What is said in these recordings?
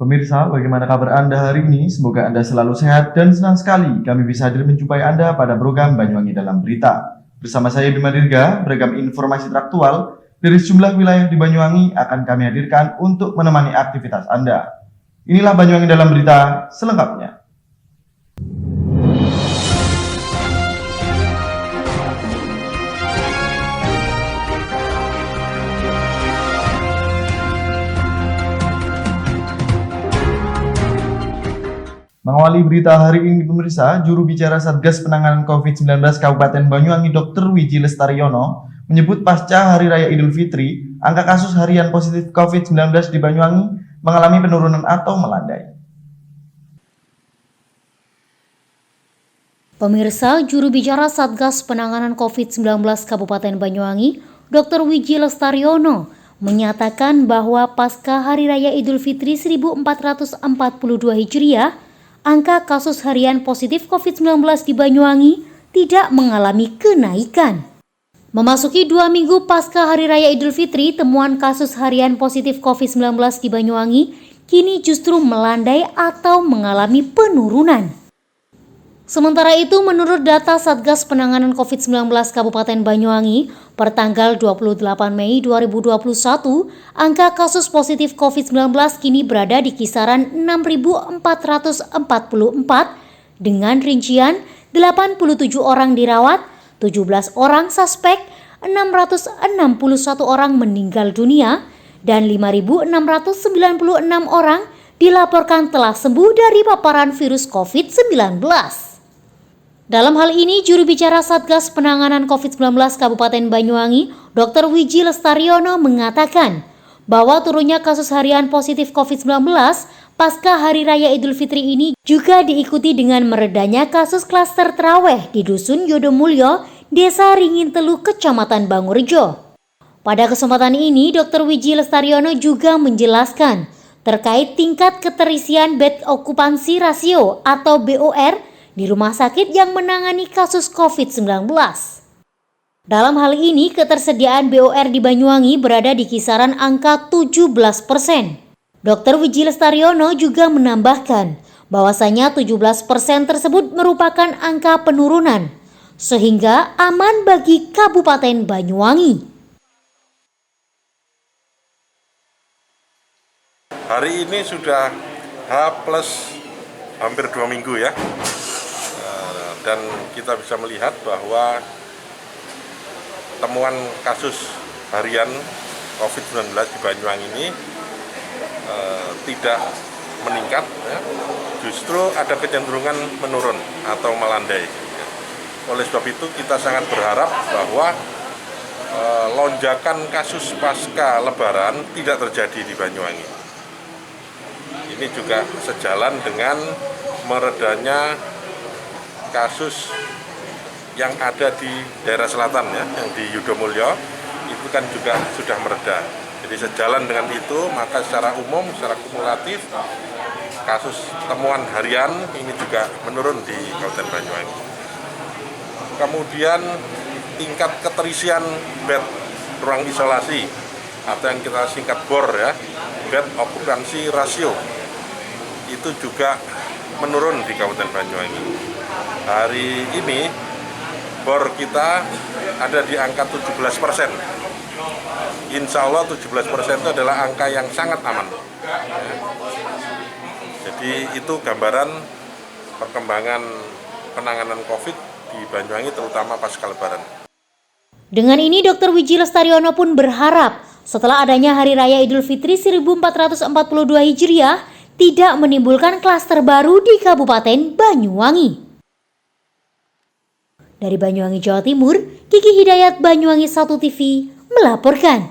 Pemirsa, bagaimana kabar Anda hari ini? Semoga Anda selalu sehat dan senang sekali kami bisa hadir menjumpai Anda pada program Banyuwangi Dalam Berita. Bersama saya Bima Dirga, beragam informasi teraktual dari sejumlah wilayah di Banyuwangi akan kami hadirkan untuk menemani aktivitas Anda. Inilah Banyuwangi Dalam Berita selengkapnya. Mengawali berita hari ini pemirsa, juru bicara Satgas Penanganan COVID-19 Kabupaten Banyuwangi Dr. Wiji Lestariono menyebut pasca Hari Raya Idul Fitri, angka kasus harian positif COVID-19 di Banyuwangi mengalami penurunan atau melandai. Pemirsa, juru bicara Satgas Penanganan COVID-19 Kabupaten Banyuwangi, Dr. Wiji Lestariono, menyatakan bahwa pasca Hari Raya Idul Fitri 1442 Hijriah, angka kasus harian positif COVID-19 di Banyuwangi tidak mengalami kenaikan. Memasuki 2 minggu pasca Hari Raya Idul Fitri, temuan kasus harian positif COVID-19 di Banyuwangi kini justru melandai atau mengalami penurunan. Sementara itu, menurut data Satgas Penanganan COVID-19 Kabupaten Banyuwangi, per tanggal 28 Mei 2021, angka kasus positif COVID-19 kini berada di kisaran 6.444 dengan rincian 87 orang dirawat, 17 orang suspek, 661 orang meninggal dunia, dan 5.696 orang dilaporkan telah sembuh dari paparan virus COVID-19. Dalam hal ini, juru bicara Satgas Penanganan COVID-19 Kabupaten Banyuwangi, Dr. Wiji Lestariono mengatakan bahwa turunnya kasus harian positif COVID-19 pasca Hari Raya Idul Fitri ini juga diikuti dengan meredanya kasus klaster Traweh di Dusun Yodomulyo, Desa Ringintelu, Kecamatan Bangurejo. Pada kesempatan ini, Dr. Wiji Lestariono juga menjelaskan terkait tingkat keterisian bed occupancy ratio atau BOR di rumah sakit yang menangani kasus COVID-19. Dalam hal ini, ketersediaan BOR di Banyuwangi berada di kisaran angka 17%. Dr. Wiji Lestariono juga menambahkan bahwasanya 17% tersebut merupakan angka penurunan, sehingga aman bagi Kabupaten Banyuwangi. Hari ini sudah H plus hampir 2 minggu ya. Dan kita bisa melihat bahwa temuan kasus harian COVID-19 di Banyuwangi ini tidak meningkat, ya. Justru ada kecenderungan menurun atau melandai. Oleh sebab itu kita sangat berharap bahwa lonjakan kasus pasca Lebaran tidak terjadi di Banyuwangi. Ini juga sejalan dengan meredanya kasus yang ada di daerah selatan ya, yang di Yodomulyo itu kan juga sudah mereda. Jadi sejalan dengan itu, maka secara umum, secara kumulatif kasus temuan harian ini juga menurun di Kabupaten Banyuwangi. Kemudian tingkat keterisian bed ruang isolasi atau yang kita singkat BOR ya, bed occupancy ratio, itu juga menurun di Kabupaten Banyuwangi. Hari ini BOR kita ada di angka 17%. Insya Allah 17% itu adalah angka yang sangat aman. Jadi itu gambaran perkembangan penanganan COVID di Banyuwangi terutama pasca Lebaran. Dengan ini, Dr. Wiji Lestariono pun berharap setelah adanya Hari Raya Idul Fitri 1442 Hijriah tidak menimbulkan klaster baru di Kabupaten Banyuwangi. Dari Banyuwangi, Jawa Timur, Kiki Hidayat, Banyuwangi 1 TV melaporkan.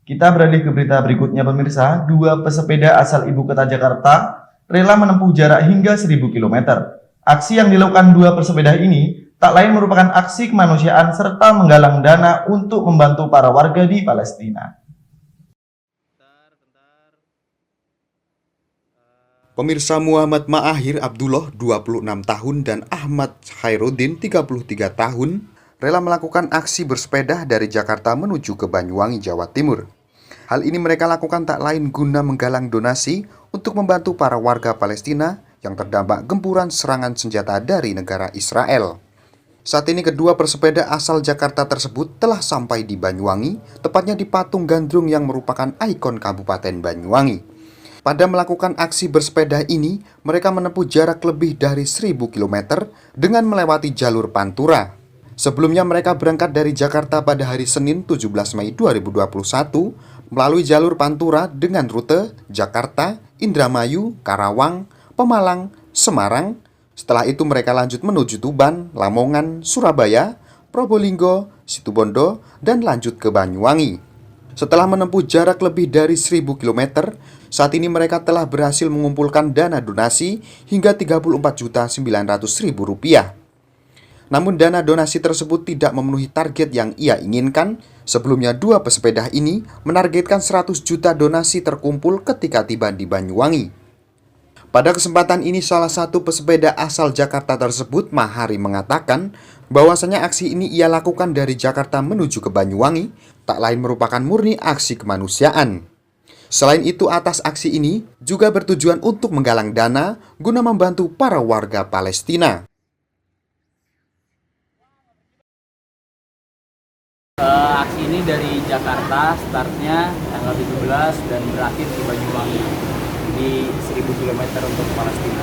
Kita beralih ke berita berikutnya pemirsa, 2 pesepeda asal ibu kota Jakarta rela menempuh jarak hingga 1000 km. Aksi yang dilakukan 2 pesepeda ini tak lain merupakan aksi kemanusiaan serta menggalang dana untuk membantu para warga di Palestina. Pemirsa, Muhammad Ma'ahir Abdullah 26 tahun dan Ahmad Khairuddin 33 tahun rela melakukan aksi bersepeda dari Jakarta menuju ke Banyuwangi, Jawa Timur. Hal ini mereka lakukan tak lain guna menggalang donasi untuk membantu para warga Palestina yang terdampak gempuran serangan senjata dari negara Israel. Saat ini kedua pesepeda asal Jakarta tersebut telah sampai di Banyuwangi, tepatnya di Patung Gandrung yang merupakan ikon Kabupaten Banyuwangi. Pada melakukan aksi bersepeda ini, mereka menempuh jarak lebih dari 1000 km dengan melewati jalur Pantura. Sebelumnya mereka berangkat dari Jakarta pada hari Senin 17 Mei 2021 melalui jalur Pantura dengan rute Jakarta, Indramayu, Karawang, Pemalang, Semarang. Setelah itu mereka lanjut menuju Tuban, Lamongan, Surabaya, Probolinggo, Situbondo, dan lanjut ke Banyuwangi. Setelah menempuh jarak lebih dari 1000 km, saat ini mereka telah berhasil mengumpulkan dana donasi hingga Rp34.900.000. Namun dana donasi tersebut tidak memenuhi target yang ia inginkan. Sebelumnya dua pesepeda ini menargetkan 100 juta donasi terkumpul ketika tiba di Banyuwangi. Pada kesempatan ini salah satu pesepeda asal Jakarta tersebut, Mahari, mengatakan bahwasanya aksi ini ia lakukan dari Jakarta menuju ke Banyuwangi, tak lain merupakan murni aksi kemanusiaan. Selain itu, atas aksi ini juga bertujuan untuk menggalang dana guna membantu para warga Palestina. Aksi ini dari Jakarta, startnya tanggal 17 dan berakhir di Banyuwangi di 1000 km untuk Palestina.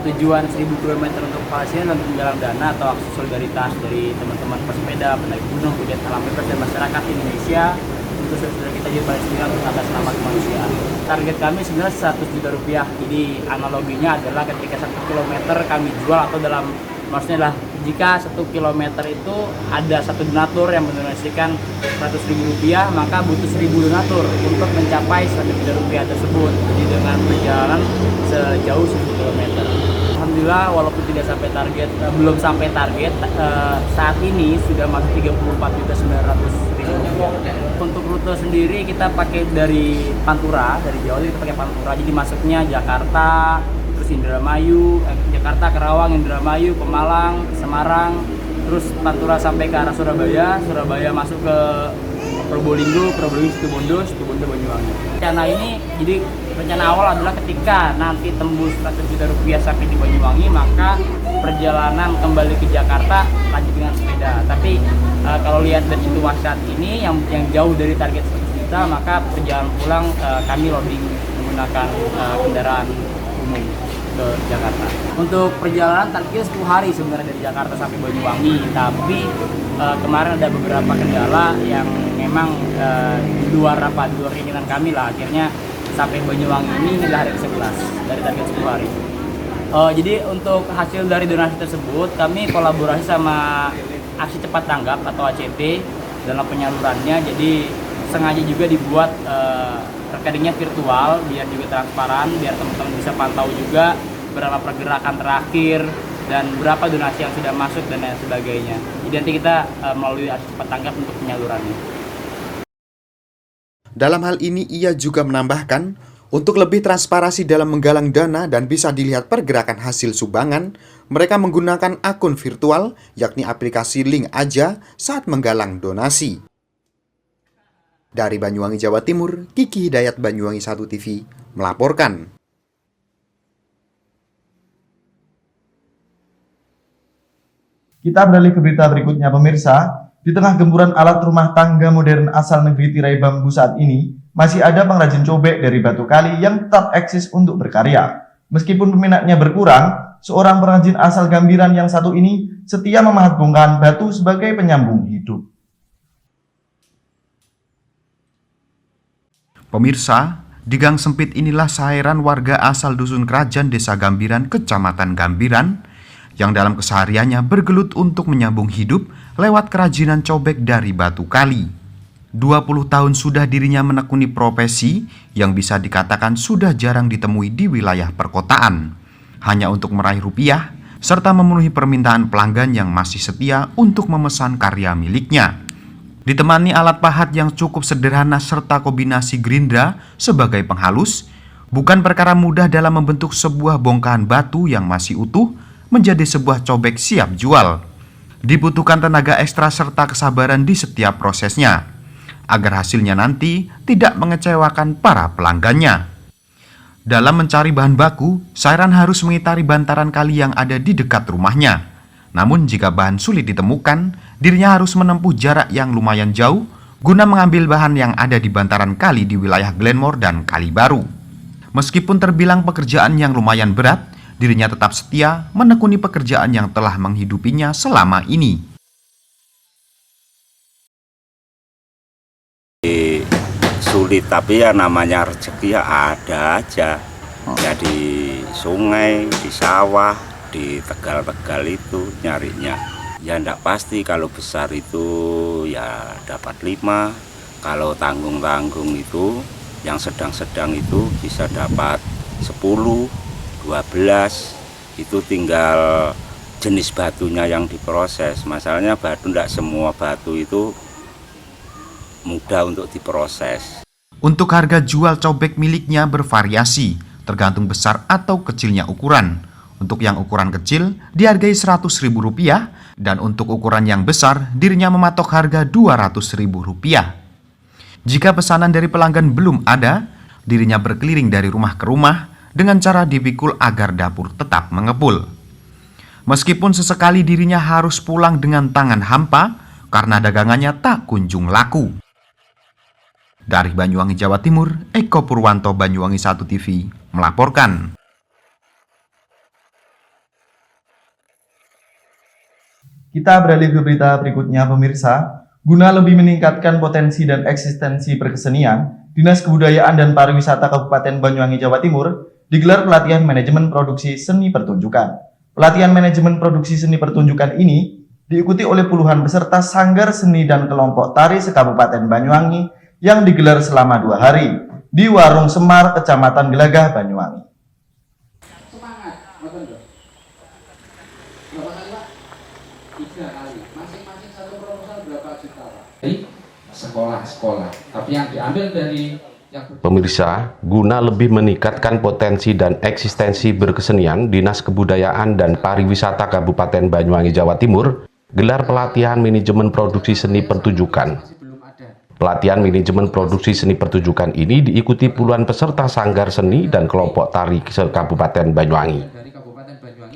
Tujuan 1000 km untuk Palestina untuk menggalang dana atau aksi solidaritas dari teman-teman pesepeda, pendaki gunung, pegiat alam bebas dan masyarakat Indonesia untuk saudara kita di Palestina untuk atas nama kemanusiaan. Target kami sebenarnya 100 juta rupiah. Jadi analoginya adalah ketika 1 km kami jual atau dalam maksudnya lah jika 1 km itu ada satu donatur yang mendonasikan Rp100.000, maka butuh 1000 donatur untuk mencapai 100 juta rupiah tersebut. Jadi dengan perjalanan sejauh 10 km. Alhamdulillah walaupun tidak sampai target, belum sampai target, saat ini sudah masuk Rp34.900.000. Untuk rute sendiri kita pakai dari Pantura, dari Jawa kita pakai Pantura. Jadi masuknya Jakarta, terus Indramayu, Jakarta, Karawang, Indramayu, Pemalang, Semarang, terus Pantura sampai ke arah Surabaya, Surabaya masuk ke Probolinggo, Situbondo, Banyuwangi. Rencana ini, jadi rencana awal adalah ketika nanti tembus 100 juta rupiah sampai di Banyuwangi, maka perjalanan kembali ke Jakarta lanjut dengan sepeda. Tapi kalau lihat dari situasi saat ini yang jauh dari target 100 juta, maka perjalanan pulang kami loading menggunakan kendaraan umum ke Jakarta. Untuk perjalanan targetnya 10 hari sebenarnya dari Jakarta sampai Banyuwangi, tapi kemarin ada beberapa kendala yang memang di luar keinginan kami lah, akhirnya sampai Banyuwangi ini adalah hari ke-11 dari target 10 hari. Jadi untuk hasil dari donasi tersebut kami kolaborasi sama Aksi Cepat Tanggap atau ACT dalam penyalurannya. Jadi sengaja juga dibuat rekeningnya virtual biar juga transparan, biar teman-teman bisa pantau juga berapa pergerakan terakhir dan berapa donasi yang sudah masuk dan lain sebagainya. Jadi nanti kita melalui Aksi Cepat Tanggap untuk penyalurannya. Dalam hal ini ia juga menambahkan, untuk lebih transparansi dalam menggalang dana dan bisa dilihat pergerakan hasil sumbangan, mereka menggunakan akun virtual yakni aplikasi Link Aja saat menggalang donasi. Dari Banyuwangi, Jawa Timur, Kiki Hidayat, Banyuwangi 1 TV melaporkan. Kita beralih ke berita berikutnya, pemirsa. Di tengah gempuran alat rumah tangga modern asal negeri tirai bambu saat ini, masih ada pengrajin cobek dari batu kali yang tetap eksis untuk berkarya. Meskipun peminatnya berkurang, seorang pengrajin asal Gambiran yang satu ini setia memahat bongkahan batu sebagai penyambung hidup. Pemirsa, di gang sempit inilah saheran warga asal Dusun Kerajaan Desa Gambiran, Kecamatan Gambiran, yang dalam kesehariannya bergelut untuk menyambung hidup lewat kerajinan cobek dari batu kali. 20 tahun sudah dirinya menekuni profesi yang bisa dikatakan sudah jarang ditemui di wilayah perkotaan, hanya untuk meraih rupiah serta memenuhi permintaan pelanggan yang masih setia untuk memesan karya miliknya. Ditemani alat pahat yang cukup sederhana serta kombinasi gerindra sebagai penghalus, bukan perkara mudah dalam membentuk sebuah bongkahan batu yang masih utuh menjadi sebuah cobek siap jual. Dibutuhkan tenaga ekstra serta kesabaran di setiap prosesnya, agar hasilnya nanti tidak mengecewakan para pelanggannya. Dalam mencari bahan baku, Sairan harus mengitari bantaran kali yang ada di dekat rumahnya. Namun jika bahan sulit ditemukan, dirinya harus menempuh jarak yang lumayan jauh guna mengambil bahan yang ada di bantaran kali di wilayah Glenmore dan Kalibaru. Meskipun terbilang pekerjaan yang lumayan berat, dirinya tetap setia menekuni pekerjaan yang telah menghidupinya selama ini. Sulit, tapi ya namanya rezeki ya ada aja. Ya di sungai, di sawah, di Tegal-Tegal itu nyarinya. Ya enggak pasti, kalau besar itu ya dapat 5, kalau tanggung-tanggung itu yang sedang-sedang itu bisa dapat 10, 12. Itu tinggal jenis batunya yang diproses. Masalahnya batu, enggak semua batu itu mudah untuk diproses. Untuk harga jual cobek miliknya bervariasi, tergantung besar atau kecilnya ukuran. Untuk yang ukuran kecil dihargai Rp100.000 dan untuk ukuran yang besar dirinya mematok harga Rp200.000. Jika pesanan dari pelanggan belum ada, dirinya berkeliling dari rumah ke rumah dengan cara dipikul agar dapur tetap mengepul. Meskipun sesekali dirinya harus pulang dengan tangan hampa karena dagangannya tak kunjung laku. Dari Banyuwangi, Jawa Timur, Eko Purwanto, Banyuwangi 1 TV melaporkan. Kita beralih ke berita berikutnya, pemirsa. Guna lebih meningkatkan potensi dan eksistensi perkesenian, Dinas Kebudayaan dan Pariwisata Kabupaten Banyuwangi, Jawa Timur digelar pelatihan manajemen produksi seni pertunjukan. Pelatihan manajemen produksi seni pertunjukan ini diikuti oleh puluhan peserta sanggar seni dan kelompok tari se-Kabupaten Banyuwangi yang digelar selama 2 hari di Warung Semar, Kecamatan Gelagah, Banyuwangi. Sekolah-sekolah, tapi yang diambil dari Pemirsa, guna lebih meningkatkan potensi dan eksistensi berkesenian, Dinas Kebudayaan dan Pariwisata Kabupaten Banyuwangi, Jawa Timur gelar pelatihan manajemen produksi seni pertunjukan. Pelatihan manajemen produksi seni pertunjukan ini diikuti puluhan peserta sanggar seni dan kelompok tari se-Kabupaten Banyuwangi.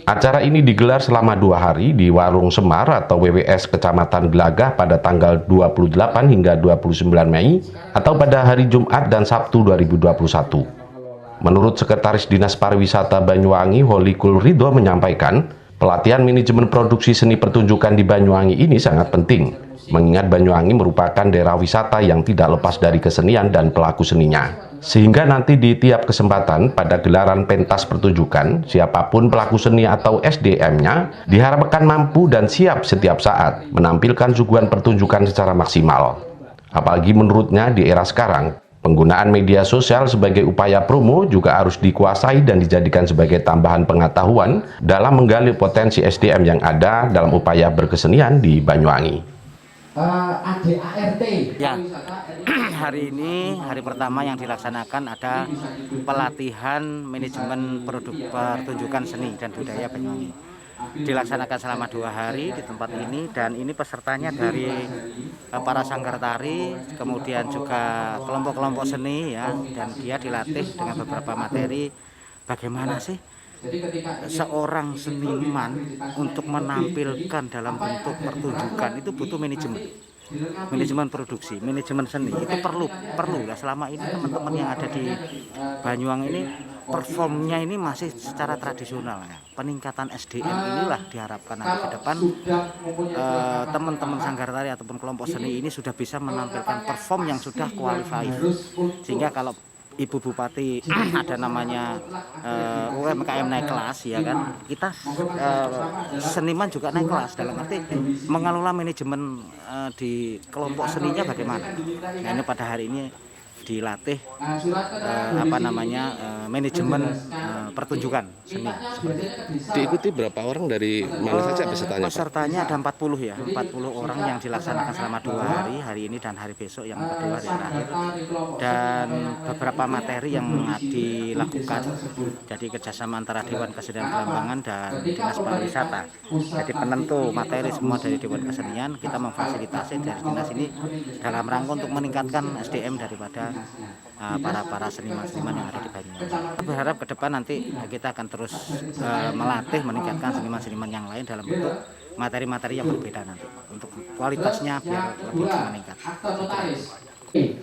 Acara ini digelar selama 2 hari di Warung Semar atau WWS Kecamatan Gelagah pada tanggal 28 hingga 29 Mei atau pada hari Jumat dan Sabtu 2021. Menurut Sekretaris Dinas Pariwisata Banyuwangi, Holikul Ridho menyampaikan, pelatihan manajemen produksi seni pertunjukan di Banyuwangi ini sangat penting, mengingat Banyuwangi merupakan daerah wisata yang tidak lepas dari kesenian dan pelaku seninya. Sehingga nanti di tiap kesempatan pada gelaran pentas pertunjukan, siapapun pelaku seni atau SDM-nya diharapkan mampu dan siap setiap saat menampilkan suguhan pertunjukan secara maksimal. Apalagi menurutnya di era sekarang, penggunaan media sosial sebagai upaya promo juga harus dikuasai dan dijadikan sebagai tambahan pengetahuan dalam menggali potensi SDM yang ada dalam upaya berkesenian di Banyuwangi. ADART. Ya, hari ini hari pertama yang dilaksanakan ada pelatihan manajemen pertunjukan seni dan budaya Banyuwangi. Dilaksanakan selama 2 hari di tempat ini, dan ini pesertanya dari para sanggar tari, kemudian juga kelompok-kelompok seni ya, dan dia dilatih dengan beberapa materi bagaimana sih seorang seniman untuk menampilkan dalam bentuk pertunjukan itu butuh manajemen produksi, manajemen seni itu perlu ya. Selama ini teman-teman yang ada di Banyuwangi ini performnya ini masih secara tradisional ya. Peningkatan SDM inilah diharapkan nanti ke depan teman-teman sanggar tari ataupun kelompok seni ini sudah bisa menampilkan perform yang sudah qualified, sehingga kalau Ibu Bupati ada namanya UMKM naik kelas ya kan, kita seniman juga naik kelas dalam arti mengelola manajemen di kelompok seninya bagaimana. Nah, ini pada hari ini dilatih manajemen pertunjukan seni. Diikuti berapa orang dari mana saja pesertanya, Pak? Pesertanya ada 40 ya, 40 orang yang dilaksanakan selama 2 hari ini dan hari besok yang kedua hari terakhir. Dan beberapa materi yang dilakukan, jadi kerjasama antara Dewan Kesenian Belambangan dan Dinas Pariwisata. Jadi penentu materi semua dari Dewan Kesenian, kita memfasilitasi dari dinas ini dalam rangka untuk meningkatkan SDM daripada para seniman-seniman yang ada di Banyuwangi. Kita berharap ke depan nanti kita akan terus melatih, meningkatkan seniman-seniman yang lain dalam bentuk materi-materi yang berbeda nanti untuk kualitasnya biar lebih meningkat.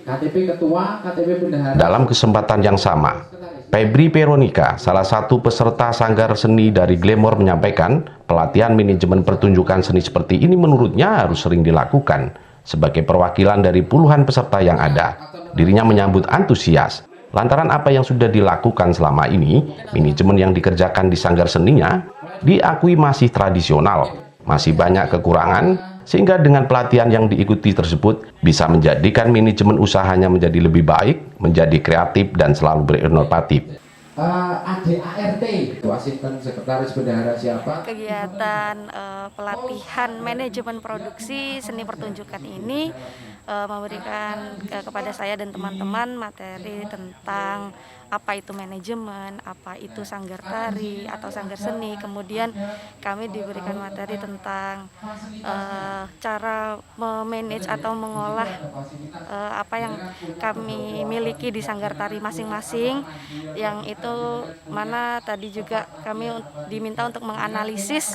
KTP Ketua, KTP Bendahara. Dalam kesempatan yang sama, Febri Veronica, salah satu peserta sanggar seni dari Glamour, menyampaikan pelatihan manajemen pertunjukan seni seperti ini menurutnya harus sering dilakukan. Sebagai perwakilan dari puluhan peserta yang ada, dirinya menyambut antusias. Lantaran apa yang sudah dilakukan selama ini, manajemen yang dikerjakan di sanggar seninya diakui masih tradisional, masih banyak kekurangan, sehingga dengan pelatihan yang diikuti tersebut bisa menjadikan manajemen usahanya menjadi lebih baik, menjadi kreatif dan selalu berinovatif. ADART, asisten sekretaris bendahara siapa? Kegiatan pelatihan manajemen produksi seni pertunjukan ini memberikan kepada saya dan teman-teman materi tentang apa itu manajemen, apa itu sanggar tari atau sanggar seni. Kemudian kami diberikan materi tentang cara memanage atau mengolah apa yang kami miliki di sanggar tari masing-masing, yang itu mana tadi juga kami diminta untuk menganalisis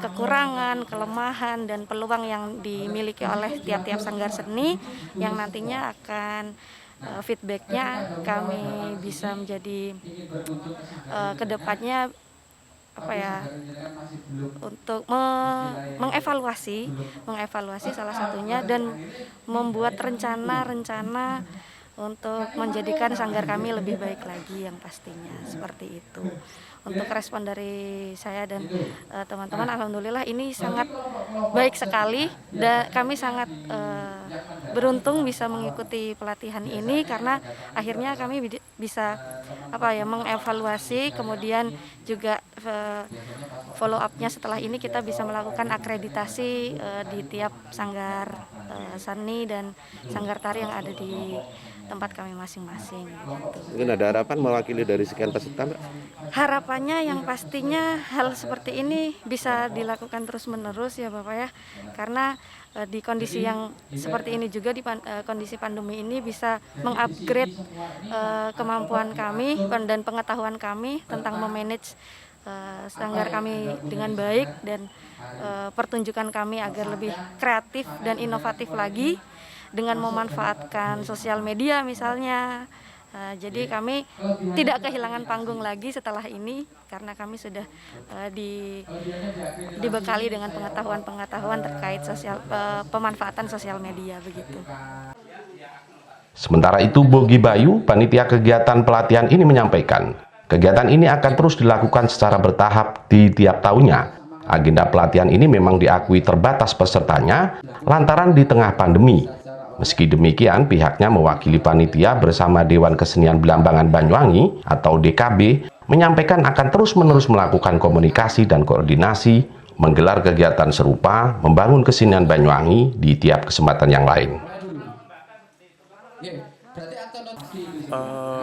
kekurangan, kelemahan, dan peluang yang dimiliki oleh tiap-tiap sanggar seni yang nantinya akan feedbacknya kami bisa menjadi kedepannya untuk mengevaluasi salah satunya dan membuat rencana untuk menjadikan sanggar kami lebih baik lagi yang pastinya seperti itu. Untuk respon dari saya dan teman-teman, alhamdulillah ini sangat baik sekali dan kami sangat beruntung bisa mengikuti pelatihan ini karena akhirnya kami bisa mengevaluasi, kemudian juga follow up-nya setelah ini kita bisa melakukan akreditasi di tiap sanggar seni dan sanggar tari yang ada di tempat kami masing-masing. Mungkin ada harapan mewakili dari sekian peserta, Mbak? Harapannya yang pastinya hal seperti ini bisa dilakukan terus-menerus ya Bapak ya, karena di kondisi yang seperti ini juga, di kondisi pandemi ini bisa mengupgrade kemampuan kami dan pengetahuan kami tentang memanage sanggar kami dengan baik dan pertunjukan kami agar lebih kreatif dan inovatif lagi dengan memanfaatkan sosial media misalnya. Jadi kami tidak kehilangan panggung lagi setelah ini karena kami sudah dibekali dengan pengetahuan terkait pemanfaatan sosial media begitu. Sementara itu, Bogi Bayu, panitia kegiatan pelatihan ini menyampaikan, kegiatan ini akan terus dilakukan secara bertahap di tiap tahunnya. Agenda pelatihan ini memang diakui terbatas pesertanya lantaran di tengah pandemi. Meski demikian, pihaknya mewakili panitia bersama Dewan Kesenian Belambangan Banyuwangi atau DKB menyampaikan akan terus-menerus melakukan komunikasi dan koordinasi, menggelar kegiatan serupa, membangun kesenian Banyuwangi di tiap kesempatan yang lain.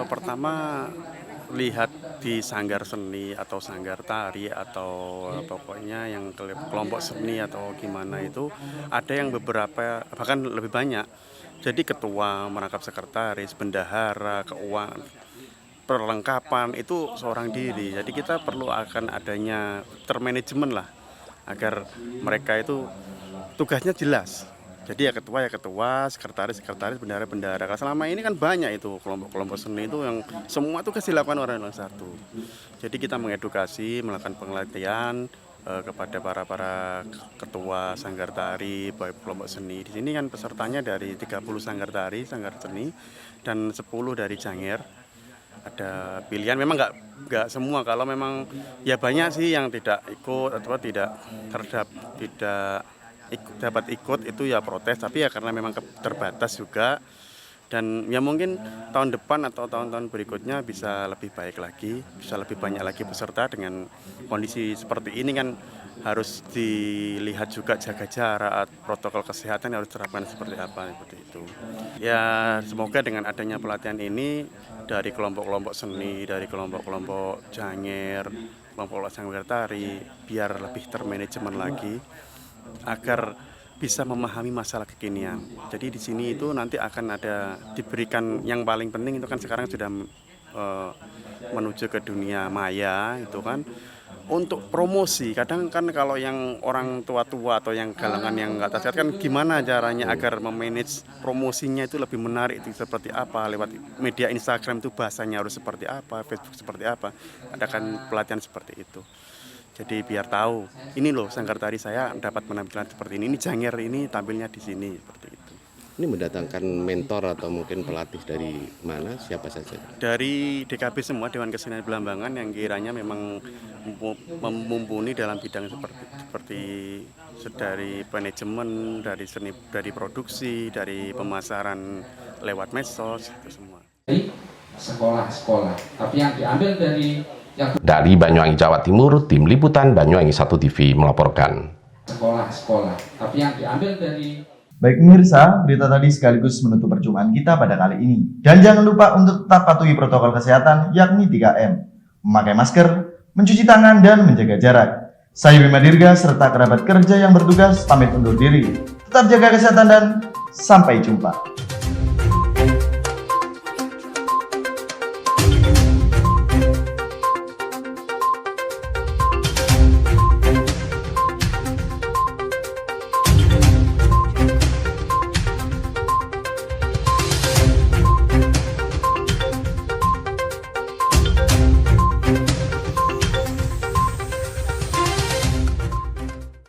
Pertama, lihat di sanggar seni atau sanggar tari atau pokoknya yang kelompok seni atau gimana itu ada yang beberapa bahkan lebih banyak. Jadi ketua, merangkap sekretaris, bendahara, keuangan, perlengkapan itu seorang diri. Jadi kita perlu akan adanya termanajemen lah agar mereka itu tugasnya jelas. Jadi ya ketua, sekretaris, bendahara. Karena selama ini kan banyak itu kelompok seni itu yang semua tugas dilakukan orang satu. Jadi kita mengedukasi, melakukan penelitian kepada para ketua sanggar tari, baik kelompok seni. Di sini kan pesertanya dari 30 sanggar tari, sanggar seni, dan 10 dari Janger. Ada pilihan, memang nggak semua. Kalau memang ya banyak sih yang tidak ikut atau tidak dapat ikut itu ya protes, tapi ya karena memang terbatas juga Dan ya mungkin tahun depan atau tahun-tahun berikutnya bisa lebih baik lagi, bisa lebih banyak lagi peserta. Dengan kondisi seperti ini kan harus dilihat juga jaga jarak, protokol kesehatan harus diterapkan seperti apa, seperti itu. Ya semoga dengan adanya pelatihan ini dari kelompok-kelompok seni, dari kelompok-kelompok janger, kelompok sanggar tari, biar lebih termanajemen lagi agar bisa memahami masalah kekinian. Jadi di sini itu nanti akan ada diberikan yang paling penting itu kan sekarang sudah menuju ke dunia maya itu kan untuk promosi. Kadang kan kalau yang orang tua-tua atau yang galangan yang nggak sehat kan gimana caranya agar memanage promosinya itu lebih menarik, itu seperti apa lewat media Instagram itu bahasanya harus seperti apa, Facebook seperti apa. Ada kan pelatihan seperti itu. Jadi biar tahu, ini loh sanggar tari saya dapat menampilkan seperti ini janger ini tampilnya di sini seperti itu. Ini mendatangkan mentor atau mungkin pelatih dari mana, siapa saja? Dari DKB semua, Dewan Kesenian Belambangan yang kiranya memang mumpuni dalam bidang seperti dari manajemen, dari seni, dari produksi, dari pemasaran lewat medsos itu semua. Sekolah-sekolah, tapi yang diambil Dari Banyuwangi, Jawa Timur, Tim Liputan Banyuwangi 1 TV melaporkan. sekolah-sekolah, tapi yang diambil dari Baik pemirsa, berita tadi sekaligus menutup perjumpaan kita pada kali ini. Dan jangan lupa untuk tetap patuhi protokol kesehatan yakni 3M. Memakai masker, mencuci tangan, dan menjaga jarak. Saya Bima Dirga serta kerabat kerja yang bertugas pamit undur diri. Tetap jaga kesehatan dan sampai jumpa.